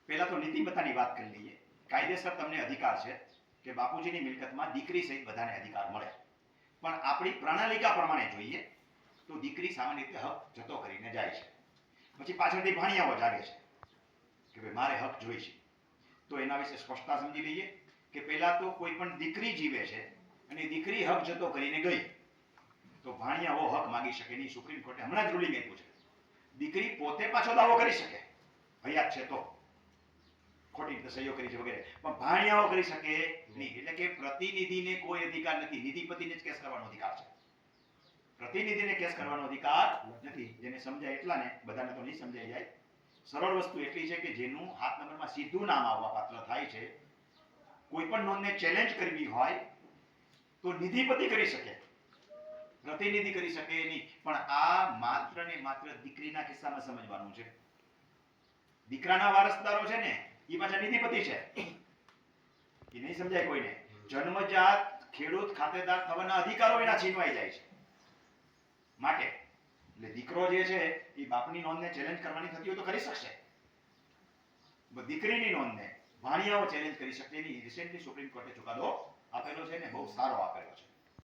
પહેલા તો નીતિમત્તાની વાત કરી લઈએ. કાયદેસર તમને અધિકાર છે કે બાપુજીની મિલકતમાં દીકરી સહિત બધાને અધિકાર મળે, પણ આપણી પ્રણાલિકા પ્રમાણે જોઈએ તો દીકરી સામાન્ય રીતે હક જતો કરીને જાય છે. પછી પાછળથી ભાણિયાઓ જાગે છે કે ભાઈ મારે હક જોઈ છે. તો એના વિશે સ્પષ્ટતા સમજી લઈએ કે પહેલા તો કોઈ પણ દીકરી જીવે છે અને દીકરી હક જતો કરીને ગઈ તો ભાણિયાઓ હક માગી શકે નહીં. સુપ્રીમ કોર્ટે હમણાં જ રૂલિંગ આપ્યું છે. દીકરી પોતે પાછો દાવો કરી શકે, હયાત છે તો, ખોટી રીતે સહીઓ કરી છે વગેરે, પણ ભાણિયાઓ કરી શકે નહીં. એટલે કે પ્રતિનિધિને કોઈ અધિકાર નથી, નિધિપતિને જ કેસ કરવાનો અધિકાર છે. પ્રતિનિધિને કેસ કરવાનો અધિકાર નથી. જેને સમજાય એટલા ને, બધાને તો નહીં સમજાઈ જાય. સરળ વસ્તુ એટલી છે કે જેનું હાથ નંબરમાં સીધું નામ આવવા પાત્ર થાય છે, કોઈ પણ નોંધને ચેલેન્જ કરવી હોય તો નિધિપતિ કરી શકે, પ્રતિનિધિ કરી શકે નહીં. પણ આ માત્ર ને માત્ર દીકરીના કિસ્સામાં સમજવાનું છે. દીકરાના વારસદારો છે ને એ પાછા નિધિપતિ છે, એ નહીં સમજાય કોઈને. જન્મજાત ખેડૂત ખાતેદાર થવાના અધિકારો એના છીનવાઈ જાય છે. માટે એટલે દીકરો જે છે એ બાપની નોંધને ચેલેન્જ કરવાની થતી હોય તો કરી શકશે, દીકરીની નોંધને ભાણિયાઓ ચેલેન્જ કરી શકે નહીં. રિસેન્ટલી સુપ્રીમ કોર્ટે ચુકાદો આપેલો છે ને, બહુ સારો આપેલો છે.